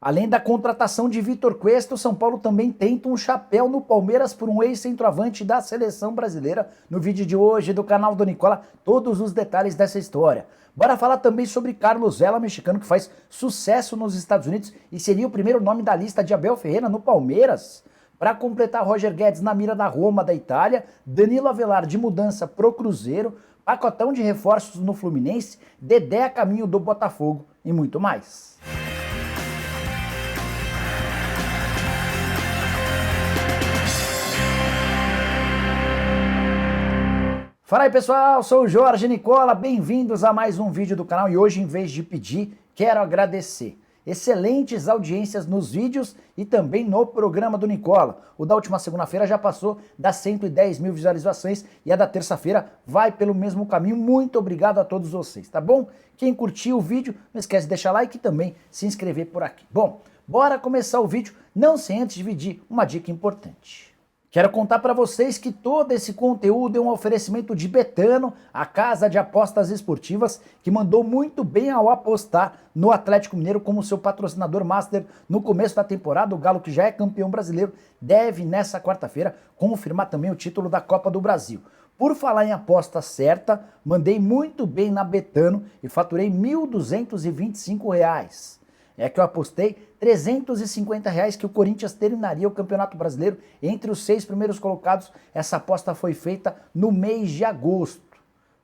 Além da contratação de Vitor Cuesta, o São Paulo também tenta um chapéu no Palmeiras por um ex-centroavante da seleção brasileira. No vídeo de hoje do canal do Nicola, todos os detalhes dessa história. Bora falar também sobre Carlos Vela, mexicano que faz sucesso nos Estados Unidos e seria o primeiro nome da lista de Abel Ferreira no Palmeiras. Para completar, Roger Guedes na mira da Roma, da Itália, Danilo Avelar de mudança pro Cruzeiro, pacotão de reforços no Fluminense, Dedé a caminho do Botafogo e muito mais. Fala aí pessoal, sou o Jorge Nicola, bem-vindos a mais um vídeo do canal e hoje, em vez de pedir, quero agradecer. Excelentes audiências nos vídeos e também no programa do Nicola. O da última segunda-feira já passou das 110 mil visualizações e a da terça-feira vai pelo mesmo caminho. Muito obrigado a todos vocês, tá bom? Quem curtiu o vídeo, não esquece de deixar like e também se inscrever por aqui. Bom, bora começar o vídeo, não sem antes dividir uma dica importante. Quero contar para vocês que todo esse conteúdo é um oferecimento de Betano, a casa de apostas esportivas, que mandou muito bem ao apostar no Atlético Mineiro como seu patrocinador master no começo da temporada. O Galo, que já é campeão brasileiro, deve nessa quarta-feira confirmar também o título da Copa do Brasil. Por falar em aposta certa, mandei muito bem na Betano e faturei R$ 1.225. É que eu apostei R$ 350 que o Corinthians terminaria o Campeonato Brasileiro entre os 6 primeiros colocados. Essa aposta foi feita no mês de agosto,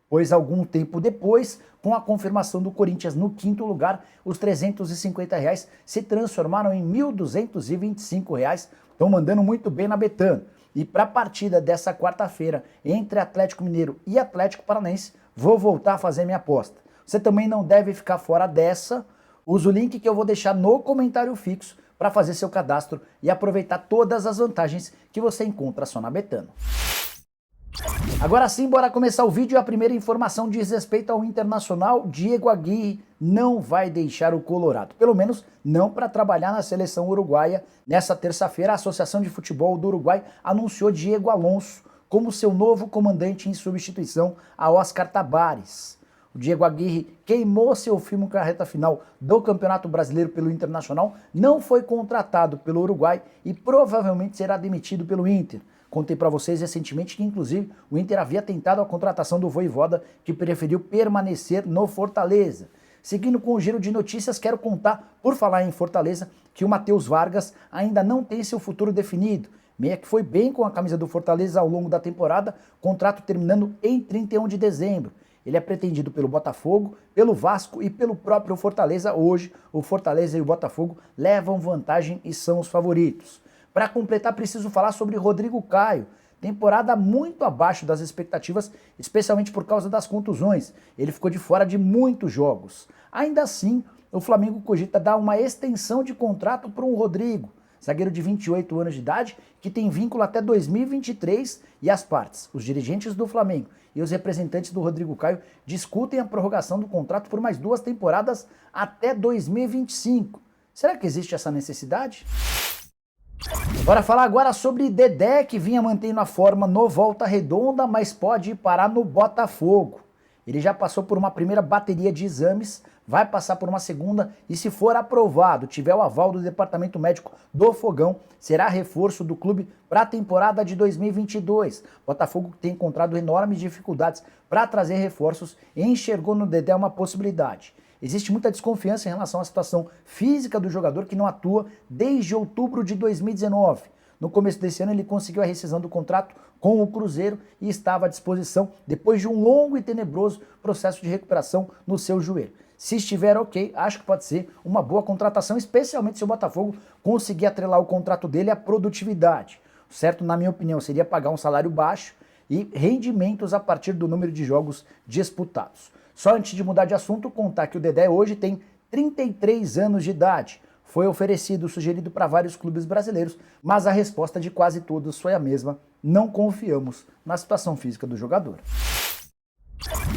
pois algum tempo depois, com a confirmação do Corinthians no 5º lugar, os R$ 350 se transformaram em R$ 1.225. Estão mandando muito bem na Betano. E para a partida dessa quarta-feira entre Atlético Mineiro e Atlético Paranaense, vou voltar a fazer minha aposta. Você também não deve ficar fora dessa. Usa o link que eu vou deixar no comentário fixo para fazer seu cadastro e aproveitar todas as vantagens que você encontra só na Betano. Agora sim, bora começar o vídeo. A primeira informação diz respeito ao Internacional. Diego Aguirre não vai deixar o Colorado, pelo menos não para trabalhar na seleção uruguaia. Nessa terça-feira, a Associação de Futebol do Uruguai anunciou Diego Alonso como seu novo comandante em substituição a Oscar Tabares. O Diego Aguirre queimou seu filme com a reta final do Campeonato Brasileiro pelo Internacional, não foi contratado pelo Uruguai e provavelmente será demitido pelo Inter. Contei para vocês recentemente que, inclusive, o Inter havia tentado a contratação do Vojvoda, que preferiu permanecer no Fortaleza. Seguindo com o giro de notícias, quero contar, por falar em Fortaleza, que o Matheus Vargas ainda não tem seu futuro definido. Meia que foi bem com a camisa do Fortaleza ao longo da temporada, contrato terminando em 31 de dezembro. Ele é pretendido pelo Botafogo, pelo Vasco e pelo próprio Fortaleza. Hoje, o Fortaleza e o Botafogo levam vantagem e são os favoritos. Para completar, preciso falar sobre Rodrigo Caio. Temporada muito abaixo das expectativas, especialmente por causa das contusões. Ele ficou de fora de muitos jogos. Ainda assim, o Flamengo cogita dar uma extensão de contrato para um Rodrigo, zagueiro de 28 anos de idade, que tem vínculo até 2023, e as partes, os dirigentes do Flamengo e os representantes do Rodrigo Caio, discutem a prorrogação do contrato por mais 2 temporadas até 2025. Será que existe essa necessidade? Bora falar agora sobre Dedé, que vinha mantendo a forma no Volta Redonda, mas pode ir parar no Botafogo. Ele já passou por uma primeira bateria de exames, vai passar por uma segunda e, se for aprovado, tiver o aval do Departamento Médico do Fogão, será reforço do clube para a temporada de 2022. Botafogo tem encontrado enormes dificuldades para trazer reforços e enxergou no Dedé uma possibilidade. Existe muita desconfiança em relação à situação física do jogador, que não atua desde outubro de 2019. No começo desse ano ele conseguiu a rescisão do contrato com o Cruzeiro e estava à disposição depois de um longo e tenebroso processo de recuperação no seu joelho. Se estiver ok, acho que pode ser uma boa contratação, especialmente se o Botafogo conseguir atrelar o contrato dele à produtividade. O certo, na minha opinião, seria pagar um salário baixo e rendimentos a partir do número de jogos disputados. Só antes de mudar de assunto, contar que o Dedé hoje tem 33 anos de idade. Foi oferecido, sugerido para vários clubes brasileiros, mas a resposta de quase todos foi a mesma: não confiamos na situação física do jogador.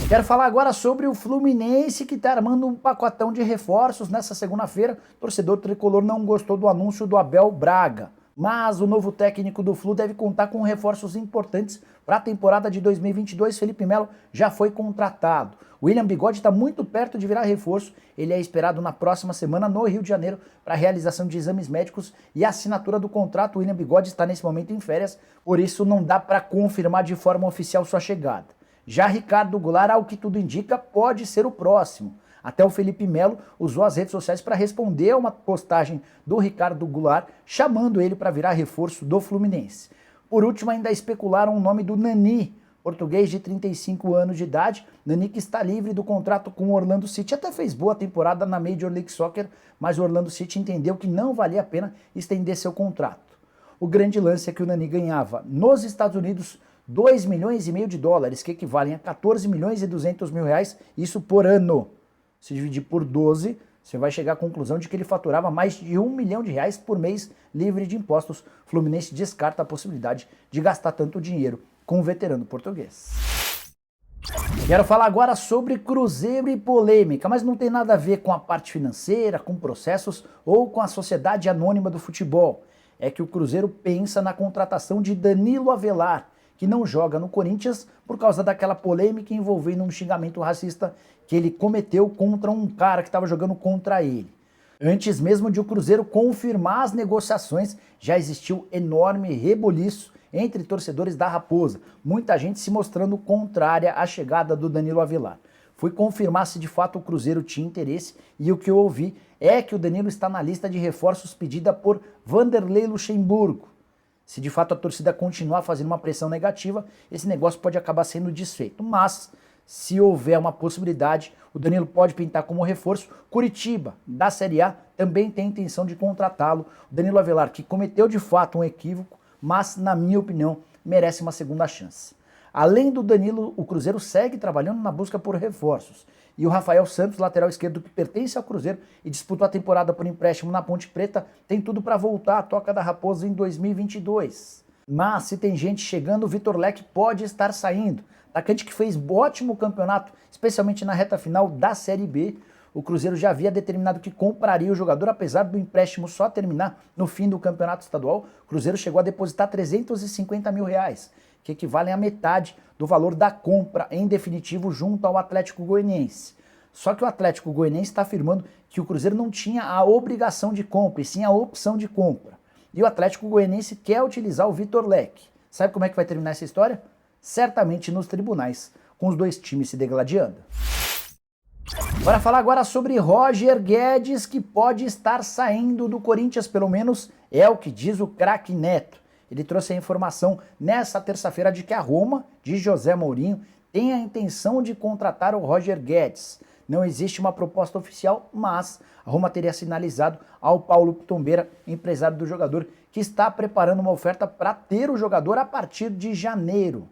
Quero falar agora sobre o Fluminense, que está armando um pacotão de reforços nessa segunda-feira. O torcedor tricolor não gostou do anúncio do Abel Braga, mas o novo técnico do Flu deve contar com reforços importantes para a temporada de 2022. Felipe Melo já foi contratado. William Bigode está muito perto de virar reforço. Ele é esperado na próxima semana no Rio de Janeiro para a realização de exames médicos e assinatura do contrato. O William Bigode está nesse momento em férias, por isso não dá para confirmar de forma oficial sua chegada. Já Ricardo Goulart, ao que tudo indica, pode ser o próximo. Até o Felipe Melo usou as redes sociais para responder a uma postagem do Ricardo Goulart, chamando ele para virar reforço do Fluminense. Por último, ainda especularam o nome do Nani, português de 35 anos de idade. Nani que está livre do contrato com o Orlando City, até fez boa temporada na Major League Soccer, mas o Orlando City entendeu que não valia a pena estender seu contrato. O grande lance é que o Nani ganhava nos Estados Unidos 2,5 milhões de dólares, que equivalem a 14 milhões e 200 mil reais, isso por ano. Se dividir por 12, você vai chegar à conclusão de que ele faturava mais de R$1 milhão por mês livre de impostos. O Fluminense descarta a possibilidade de gastar tanto dinheiro com o veterano português. Quero falar agora sobre Cruzeiro e polêmica, mas não tem nada a ver com a parte financeira, com processos ou com a sociedade anônima do futebol. É que o Cruzeiro pensa na contratação de Danilo Avelar, que não joga no Corinthians por causa daquela polêmica envolvendo um xingamento racista que ele cometeu contra um cara que estava jogando contra ele. Antes mesmo de o Cruzeiro confirmar as negociações, já existiu enorme reboliço entre torcedores da Raposa, muita gente se mostrando contrária à chegada do Danilo Avelar. Fui confirmar se de fato o Cruzeiro tinha interesse e o que eu ouvi é que o Danilo está na lista de reforços pedida por Vanderlei Luxemburgo. Se de fato a torcida continuar fazendo uma pressão negativa, esse negócio pode acabar sendo desfeito. Mas, se houver uma possibilidade, o Danilo pode pintar como reforço. Curitiba, da Série A, também tem intenção de contratá-lo. O Danilo Avelar, que cometeu de fato um equívoco, mas, na minha opinião, merece uma segunda chance. Além do Danilo, o Cruzeiro segue trabalhando na busca por reforços. E o Rafael Santos, lateral esquerdo que pertence ao Cruzeiro e disputou a temporada por empréstimo na Ponte Preta, tem tudo para voltar à toca da Raposa em 2022. Mas se tem gente chegando, o Vitor Leque pode estar saindo. Atacante que fez ótimo campeonato, especialmente na reta final da Série B. O Cruzeiro já havia determinado que compraria o jogador, apesar do empréstimo só terminar no fim do campeonato estadual. O Cruzeiro chegou a depositar R$350 mil, que equivalem à metade do valor da compra em definitivo junto ao Atlético Goianiense. Só que o Atlético Goianiense está afirmando que o Cruzeiro não tinha a obrigação de compra, e sim a opção de compra. E o Atlético Goianiense quer utilizar o Vitor Leque. Sabe como é que vai terminar essa história? Certamente nos tribunais, com os dois times se degladiando. Bora falar agora sobre Roger Guedes, que pode estar saindo do Corinthians, pelo menos é o que diz o craque Neto. Ele trouxe a informação nessa terça-feira de que a Roma, de José Mourinho, tem a intenção de contratar o Roger Guedes. Não existe uma proposta oficial, mas a Roma teria sinalizado ao Paulo Pitombeira, empresário do jogador, que está preparando uma oferta para ter o jogador a partir de janeiro.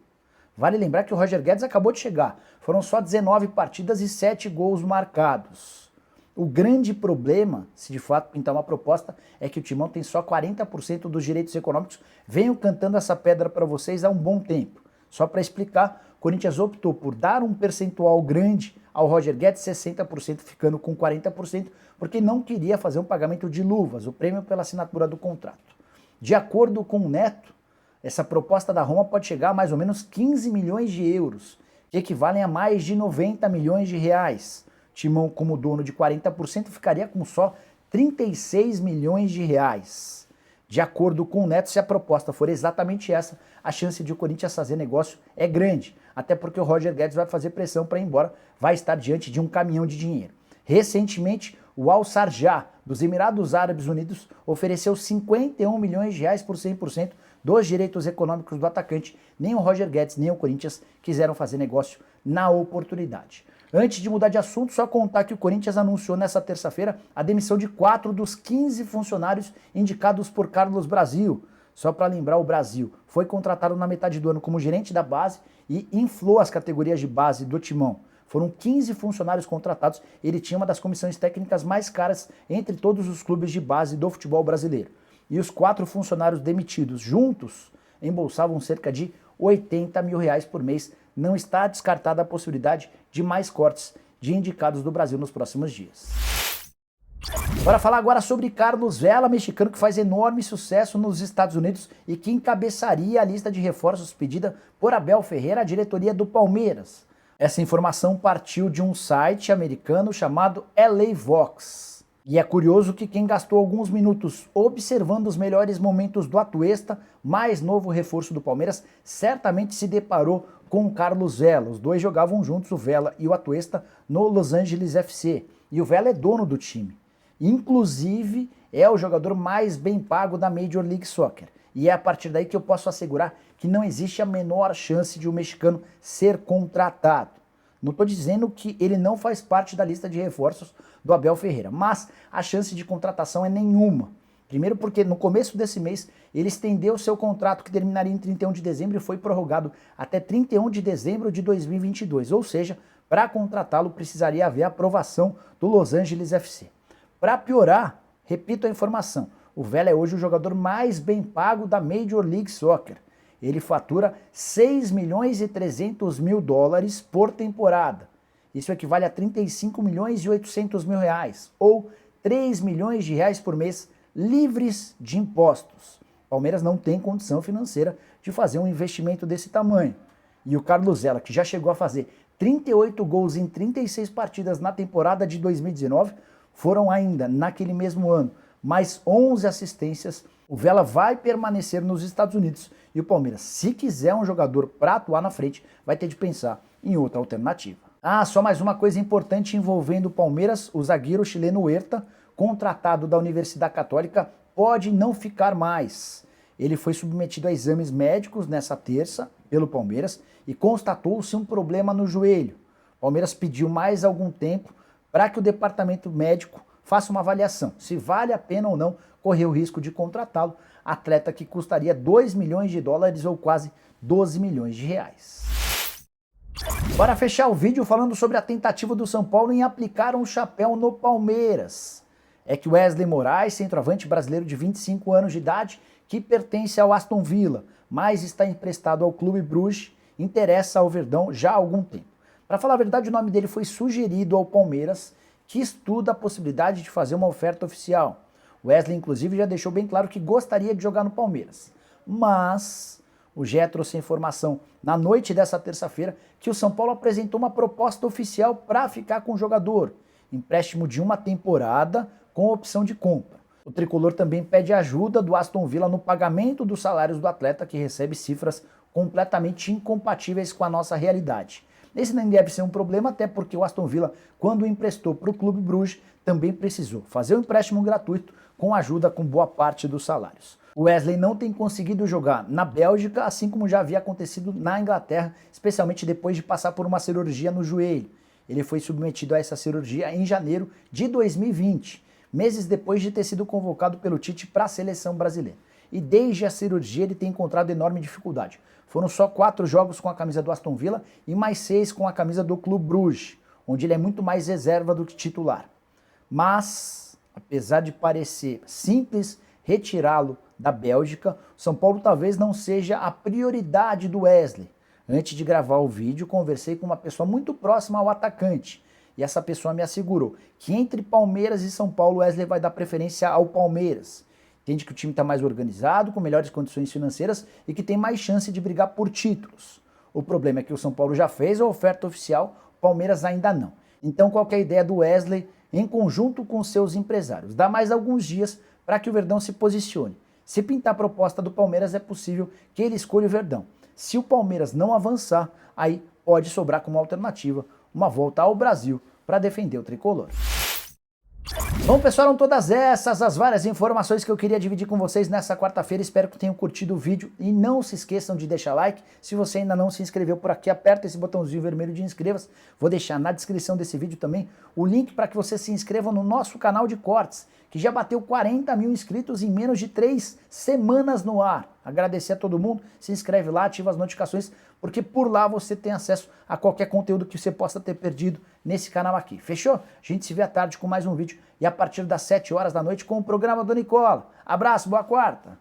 Vale lembrar que o Roger Guedes acabou de chegar. Foram só 19 partidas e 7 gols marcados. O grande problema, se de fato pintar uma proposta, é que o Timão tem só 40% dos direitos econômicos. Venho cantando essa pedra para vocês há um bom tempo. Só para explicar, o Corinthians optou por dar um percentual grande ao Roger Guedes, 60% ficando com 40%, porque não queria fazer um pagamento de luvas, o prêmio pela assinatura do contrato. De acordo com o Neto, essa proposta da Roma pode chegar a mais ou menos 15 milhões de euros, que equivalem a mais de 90 milhões de reais. Timão, como dono de 40%, ficaria com só 36 milhões de reais. De acordo com o Neto, se a proposta for exatamente essa, a chance de o Corinthians fazer negócio é grande, até porque o Roger Guedes vai fazer pressão para ir embora, vai estar diante de um caminhão de dinheiro. Recentemente, o Al Sharjah, dos Emirados Árabes Unidos, ofereceu 51 milhões de reais por 100% dos direitos econômicos do atacante. Nem o Roger Guedes, nem o Corinthians quiseram fazer negócio na oportunidade. Antes de mudar de assunto, só contar que o Corinthians anunciou nessa terça-feira a demissão de 4 dos 15 funcionários indicados por Carlos Brasil. Só para lembrar, o Brasil foi contratado na metade do ano como gerente da base e inflou as categorias de base do Timão. Foram 15 funcionários contratados, ele tinha uma das comissões técnicas mais caras entre todos os clubes de base do futebol brasileiro. E os 4 funcionários demitidos juntos embolsavam cerca de 80 mil reais por mês. Não está descartada a possibilidade de mais cortes de indicados do Brasil nos próximos dias. Bora falar agora sobre Carlos Vela, mexicano que faz enorme sucesso nos Estados Unidos e que encabeçaria a lista de reforços pedida por Abel Ferreira à diretoria do Palmeiras. Essa informação partiu de um site americano chamado LA Vox. E é curioso que quem gastou alguns minutos observando os melhores momentos do Atuesta, mais novo reforço do Palmeiras, certamente se deparou com o Carlos Vela. Os dois jogavam juntos, o Vela e o Atuesta, no Los Angeles FC. E o Vela é dono do time. Inclusive, é o jogador mais bem pago da Major League Soccer. E é a partir daí que eu posso assegurar que não existe a menor chance de um mexicano ser contratado. Não estou dizendo que ele não faz parte da lista de reforços do Abel Ferreira, mas a chance de contratação é nenhuma. Primeiro porque no começo desse mês ele estendeu seu contrato que terminaria em 31 de dezembro e foi prorrogado até 31 de dezembro de 2022. Ou seja, para contratá-lo precisaria haver aprovação do Los Angeles FC. Para piorar, repito a informação, o Vela é hoje o jogador mais bem pago da Major League Soccer. Ele fatura 6 milhões e 300 mil dólares por temporada. Isso equivale a 35 milhões e 800 mil reais, ou 3 milhões de reais por mês, livres de impostos. O Palmeiras não tem condição financeira de fazer um investimento desse tamanho. E o Carlos Vela, que já chegou a fazer 38 gols em 36 partidas na temporada de 2019, foram ainda, naquele mesmo ano, mais 11 assistências. O Vela vai permanecer nos Estados Unidos e o Palmeiras, se quiser um jogador para atuar na frente, vai ter de pensar em outra alternativa. Só mais uma coisa importante envolvendo o Palmeiras: o zagueiro chileno Huerta, contratado da Universidade Católica, pode não ficar mais. Ele foi submetido a exames médicos nessa terça pelo Palmeiras e constatou-se um problema no joelho. O Palmeiras pediu mais algum tempo para que o departamento médico faça uma avaliação, se vale a pena ou não correr o risco de contratá-lo, atleta que custaria 2 milhões de dólares ou quase 12 milhões de reais. Para fechar o vídeo falando sobre a tentativa do São Paulo em aplicar um chapéu no Palmeiras. É que o Wesley Moraes, centroavante brasileiro de 25 anos de idade, que pertence ao Aston Villa, mas está emprestado ao Clube Bruges, interessa ao Verdão já há algum tempo. Para falar a verdade, o nome dele foi sugerido ao Palmeiras, que estuda a possibilidade de fazer uma oferta oficial. Wesley, inclusive, já deixou bem claro que gostaria de jogar no Palmeiras. Mas o GE trouxe a informação na noite dessa terça-feira que o São Paulo apresentou uma proposta oficial para ficar com o jogador. Empréstimo de uma temporada com opção de compra. O tricolor também pede ajuda do Aston Villa no pagamento dos salários do atleta, que recebe cifras completamente incompatíveis com a nossa realidade. Esse nem deve ser um problema, até porque o Aston Villa, quando emprestou para o Clube Bruges, também precisou fazer um empréstimo gratuito com ajuda com boa parte dos salários. O Wesley não tem conseguido jogar na Bélgica, assim como já havia acontecido na Inglaterra, especialmente depois de passar por uma cirurgia no joelho. Ele foi submetido a essa cirurgia em janeiro de 2020, meses depois de ter sido convocado pelo Tite para a seleção brasileira. E desde a cirurgia ele tem encontrado enorme dificuldade. Foram só 4 jogos com a camisa do Aston Villa e mais 6 com a camisa do Clube Bruges, onde ele é muito mais reserva do que titular. Mas, apesar de parecer simples retirá-lo da Bélgica, o São Paulo talvez não seja a prioridade do Wesley. Antes de gravar o vídeo, conversei com uma pessoa muito próxima ao atacante, e essa pessoa me assegurou que entre Palmeiras e São Paulo, Wesley vai dar preferência ao Palmeiras. Entende que o time está mais organizado, com melhores condições financeiras e que tem mais chance de brigar por títulos. O problema é que o São Paulo já fez a oferta oficial, o Palmeiras ainda não. Então qual que é a ideia do Wesley em conjunto com seus empresários? Dá mais alguns dias para que o Verdão se posicione. Se pintar a proposta do Palmeiras, é possível que ele escolha o Verdão. Se o Palmeiras não avançar, aí pode sobrar como alternativa uma volta ao Brasil para defender o tricolor. Bom, pessoal, eram todas essas as várias informações que eu queria dividir com vocês nessa quarta-feira. Espero que tenham curtido o vídeo e não se esqueçam de deixar like. Se você ainda não se inscreveu por aqui, aperta esse botãozinho vermelho de inscreva-se. Vou deixar na descrição desse vídeo também o link para que você se inscreva no nosso canal de cortes, que já bateu 40 mil inscritos em menos de 3 semanas no ar. Agradecer a todo mundo, se inscreve lá, ativa as notificações, porque por lá você tem acesso a qualquer conteúdo que você possa ter perdido nesse canal aqui. Fechou? A gente se vê à tarde com mais um vídeo e a partir das 7 horas da noite com o programa do Nicola. Abraço, boa quarta!